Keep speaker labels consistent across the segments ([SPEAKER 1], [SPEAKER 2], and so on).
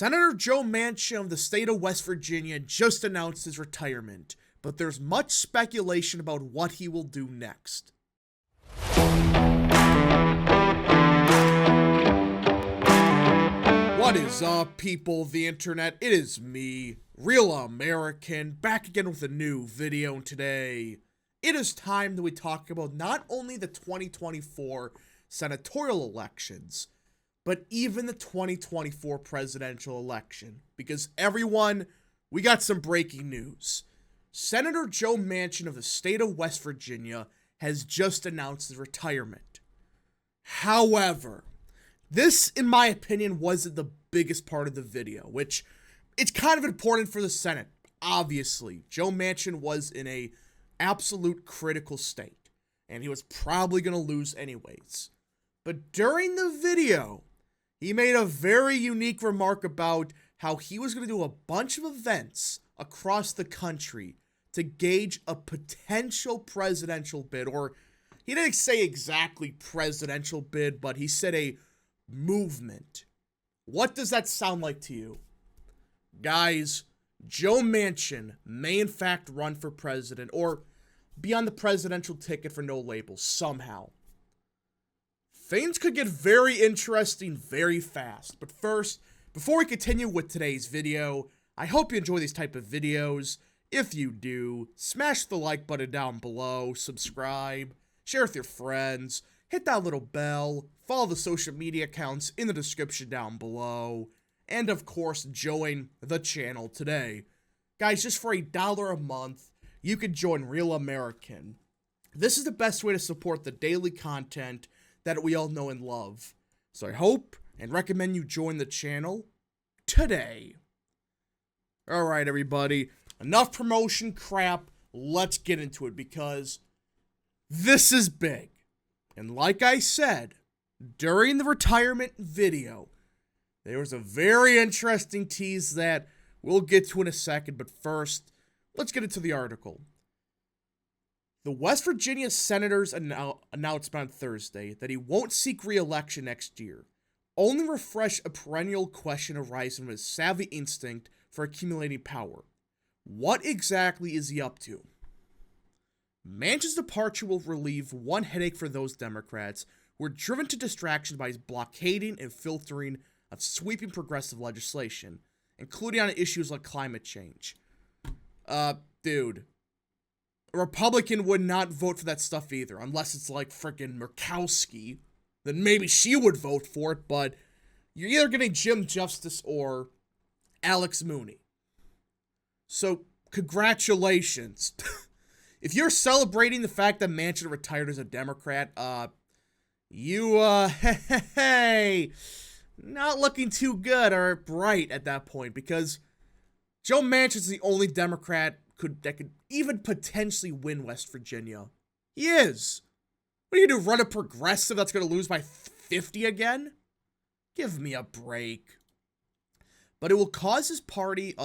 [SPEAKER 1] Senator Joe Manchin of the state of West Virginia just announced his retirement, but there's much speculation about what he will do next. What is up, people of the internet? It is me, Real American, back again with a new video. And today, it is time that we talk about not only the 2024 senatorial elections, but even the 2024 presidential election. Because everyone, we got some breaking news. Senator Joe Manchin of the state of West Virginia has just announced his retirement. However, this, in my opinion, wasn't the biggest part of the video, which it's kind of important for the Senate. Obviously, Joe Manchin was in a absolute critical state, and he was probably going to lose anyways. But during the video, he made a very unique remark about how he was going to do a bunch of events across the country to gauge a potential presidential bid, or he didn't say exactly presidential bid, but he said a movement. What does that sound like to you? Guys, Joe Manchin may in fact run for president or be on the presidential ticket for No Labels somehow. Things could get very interesting very fast, but first, before we continue with today's video, I hope you enjoy these type of videos. If you do, smash the like button down below, subscribe, share with your friends, hit that little bell, follow the social media accounts in the description down below, and of course, join the channel today. Guys, just for $1 a month, you can join Real American. This is the best way to support the daily content that we all know and love. So I hope and recommend you join the channel today. Alright, everybody, enough promotion crap, let's get into it because this is big. And like I said, during the retirement video, there was a very interesting tease that we'll get to in a second, but first, let's get into the article. The West Virginia senator's announcement on Thursday that he won't seek re-election next year only refreshed a perennial question arising from his savvy instinct for accumulating power. What exactly is he up to? Manchin's departure will relieve one headache for those Democrats who are driven to distraction by his blockading and filtering of sweeping progressive legislation, including on issues like climate change. Dude. A Republican would not vote for that stuff either, unless it's like frickin' Murkowski. Then maybe she would vote for it, but you're either getting Jim Justice or Alex Mooney. So, congratulations. If you're celebrating the fact that Manchin retired as a Democrat, hey, not looking too good or bright at that point, because Joe Manchin's the only Democrat that could even potentially win West Virginia. He is. What are you gonna do, run a progressive that's gonna lose by 50 again? Give me a break. But it will cause his party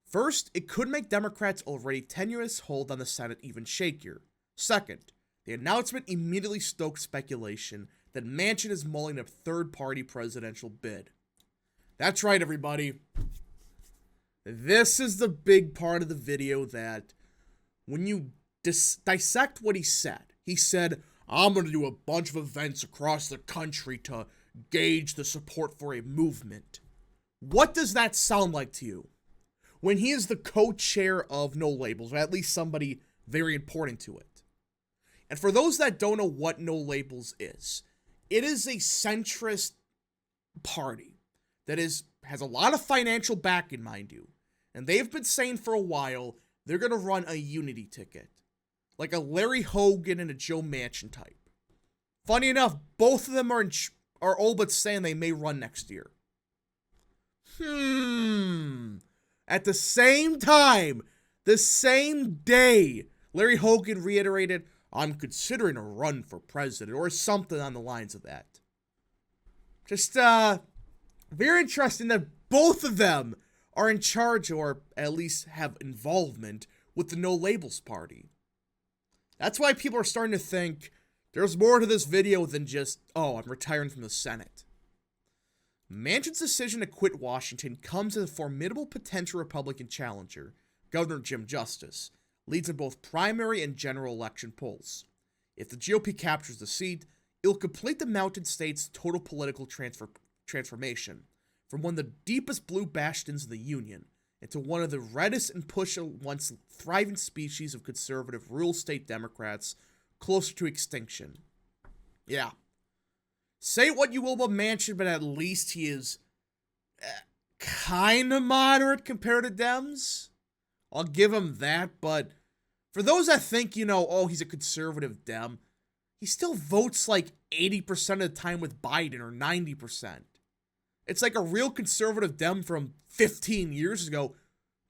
[SPEAKER 1] First, it could make Democrats' already tenuous hold on the Senate even shakier. Second, the announcement immediately stoked speculation that Manchin is mulling a third-party presidential bid. That's right, everybody. This is the big part of the video that, when you dissect what he said, I'm going to do a bunch of events across the country to gauge the support for a movement. What does that sound like to you? When he is the co-chair of No Labels, or at least somebody very important to it. And for those that don't know what No Labels is, it is a centrist party that has a lot of financial backing, mind you. And they've been saying for a while they're going to run a unity ticket. Like a Larry Hogan and a Joe Manchin type. Funny enough, both of them are all but saying they may run next year. At the same time, the same day, Larry Hogan reiterated, I'm considering a run for president, or something on the lines of that. Just, very interesting that both of them are in charge, or at least have involvement, with the No Labels party. That's why people are starting to think there's more to this video than just, oh, I'm retiring from the Senate. Manchin's decision to quit Washington comes as a formidable potential Republican challenger, Governor Jim Justice, leads in both primary and general election polls. If the GOP captures the seat, it will complete the Mountain State's total political transformation from one of the deepest blue bastions of the Union into one of the reddest and pushed once thriving species of conservative rural state Democrats closer to extinction. Yeah. Say what you will about Manchin, but at least he is kind of moderate compared to Dems. I'll give him that, but for those that think, oh, he's a conservative Dem, he still votes like 80% of the time with Biden or 90%. It's like a real conservative Dem from 15 years ago.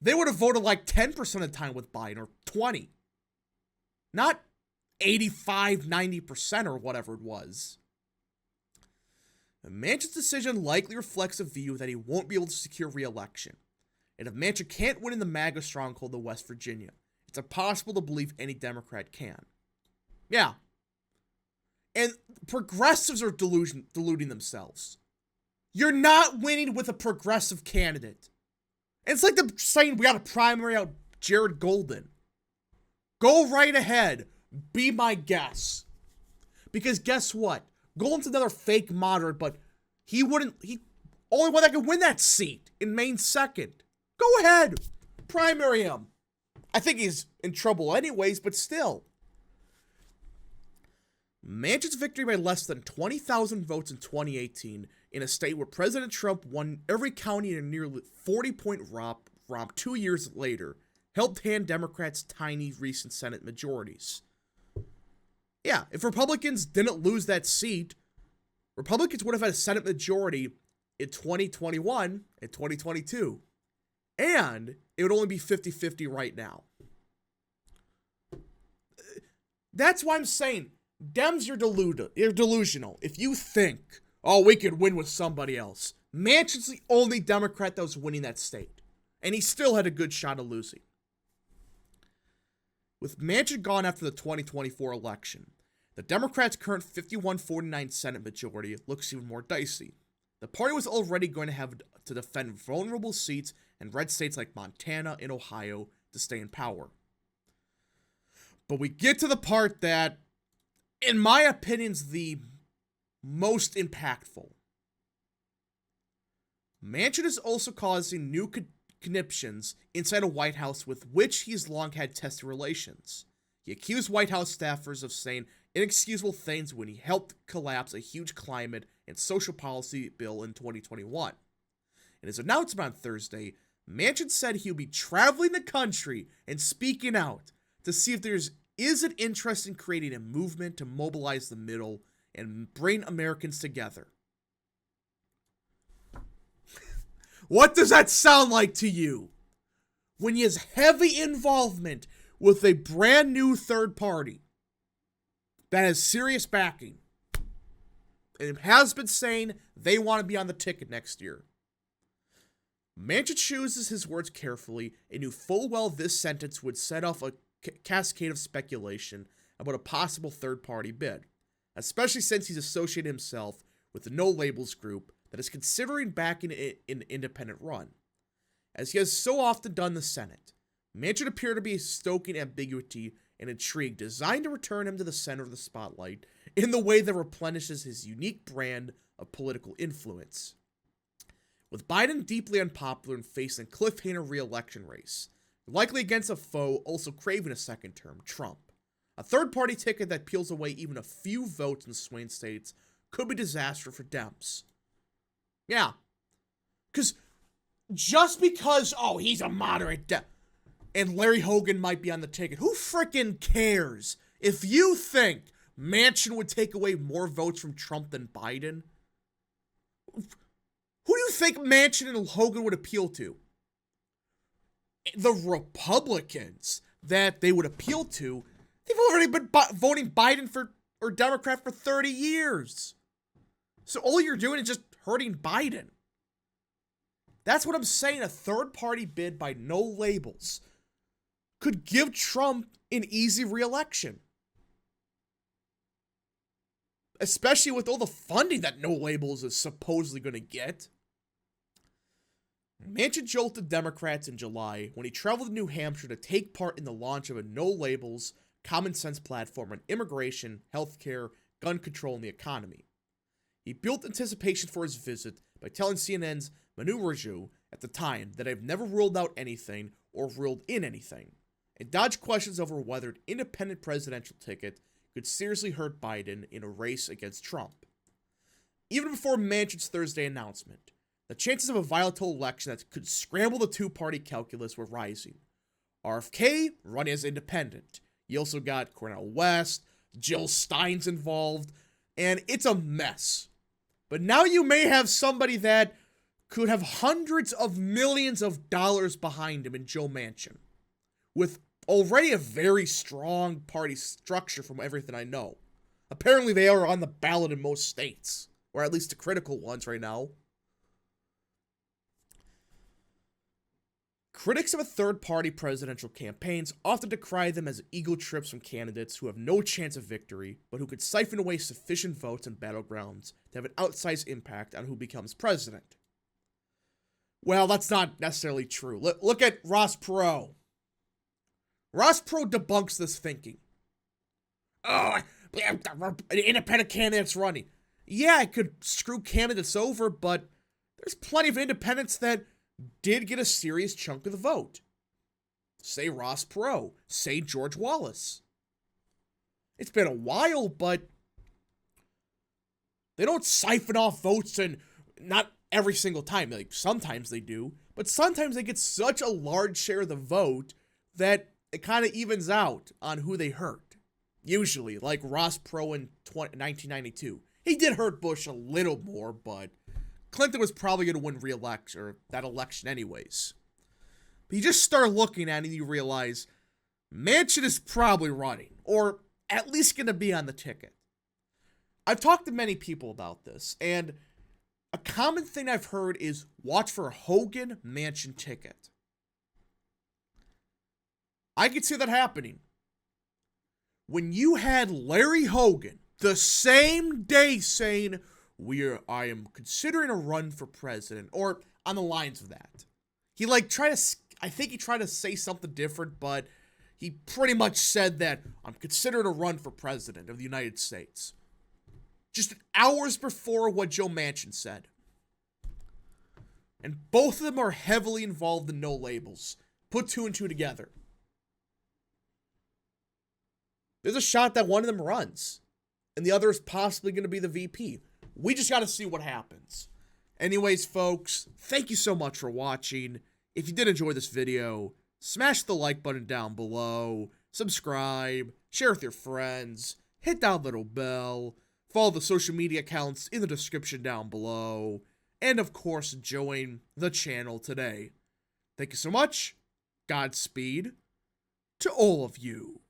[SPEAKER 1] They would have voted like 10% of the time with Biden or 20. Not 85, 90% or whatever it was. Manchin's decision likely reflects a view that he won't be able to secure re-election. And if Manchin can't win in the MAGA stronghold of West Virginia, it's impossible to believe any Democrat can. Yeah. And progressives are deluding themselves. You're not winning with a progressive candidate. And it's like them saying we got to primary out Jared Golden. Go right ahead. Be my guess. Because guess what? Golden's another fake moderate, but he only one that could win that seat in Maine second. Go ahead. Primary him. I think he's in trouble anyways, but still. Manchin's victory by less than 20,000 votes in 2018 in a state where President Trump won every county in a nearly 40-point romp 2 years later helped hand Democrats tiny recent Senate majorities. Yeah, if Republicans didn't lose that seat, Republicans would have had a Senate majority in 2021 and 2022. And it would only be 50-50 right now. That's why I'm saying, Dems, you're delusional. If you think, oh, we could win with somebody else. Manchin's the only Democrat that was winning that state. And he still had a good shot of losing. With Manchin gone after the 2024 election, the Democrats' current 51-49 Senate majority looks even more dicey. The party was already going to have to defend vulnerable seats in red states like Montana and Ohio to stay in power. But we get to the part that, in my opinion, is the most impactful. Manchin is also causing new conniptions inside a White House with which he's long had tested relations. He accused White House staffers of saying inexcusable things when he helped collapse a huge climate and social policy bill in 2021. In his announcement on Thursday, Manchin said he would be traveling the country and speaking out to see if there is an interest in creating a movement to mobilize the middle and bring Americans together. What does that sound like to you? When he has heavy involvement with a brand new third party that has serious backing and has been saying they want to be on the ticket next year. Manchin chooses his words carefully and knew full well this sentence would set off a cascade of speculation about a possible third-party bid, especially since he's associated himself with the No Labels group that is considering backing an independent run. As he has so often done in the Senate, Manchin appeared to be stoking ambiguity and intrigue designed to return him to the center of the spotlight in the way that replenishes his unique brand of political influence. With Biden deeply unpopular and facing a cliffhanger re-election race, likely against a foe also craving a second term, Trump, a third-party ticket that peels away even a few votes in swing states could be disastrous for Dems. Yeah. Just because, he's a moderate Dem, and Larry Hogan might be on the ticket, who frickin' cares? If you think Manchin would take away more votes from Trump than Biden, who do you think Manchin and Hogan would appeal to? The Republicans that they would appeal to, they've already been voting Biden or Democrat for 30 years. So all you're doing is just hurting Biden. That's what I'm saying. A third-party bid by No Labels could give Trump an easy re-election. especially with all the funding that No Labels is supposedly going to get. Manchin jolted Democrats in July when he traveled to New Hampshire to take part in the launch of a No Labels common sense platform on immigration, healthcare, gun control, and the economy. He built anticipation for his visit by telling CNN's Manu Raju at the time that I've never ruled out anything or ruled in anything, and dodged questions over whether an independent presidential ticket could seriously hurt Biden in a race against Trump. Even before Manchin's Thursday announcement, the chances of a volatile election that could scramble the two-party calculus were rising. RFK running as independent. You also got Cornel West, Jill Stein's involved, and it's a mess. But now you may have somebody that could have hundreds of millions of dollars behind him in Joe Manchin, with already a very strong party structure from everything I know. Apparently they are on the ballot in most states, or at least the critical ones right now. Critics of a third-party presidential campaigns often decry them as ego trips from candidates who have no chance of victory, but who could siphon away sufficient votes in battlegrounds to have an outsized impact on who becomes president. Well, that's not necessarily true. Look at Ross Perot. Ross Perot debunks this thinking. Oh, an independent candidate's running. Yeah, it could screw candidates over, but there's plenty of independents that did get a serious chunk of the vote. Say Ross Perot. Say George Wallace. It's been a while, but they don't siphon off votes, and not every single time. Like, sometimes they do, but sometimes they get such a large share of the vote that it kind of evens out on who they hurt. Usually, like Ross Perot in 1992. He did hurt Bush a little more, but Clinton was probably going to win re-election, or that election anyways. But you just start looking at it and you realize Manchin is probably running, or at least going to be on the ticket. I've talked to many people about this, and a common thing I've heard is watch for a Hogan-Manchin ticket. I could see that happening. When you had Larry Hogan the same day saying, I am considering a run for president, or on the lines of that. He I think he tried to say something different, but he pretty much said that I'm considering a run for president of the United States. Just hours before what Joe Manchin said. And both of them are heavily involved in No Labels. Put two and two together. There's a shot that one of them runs, and the other is possibly going to be the VP. We just got to see what happens. Anyways, folks, thank you so much for watching. If you did enjoy this video, smash the like button down below, subscribe, share with your friends, hit that little bell, follow the social media accounts in the description down below, and of course, join the channel today. Thank you so much. Godspeed to all of you.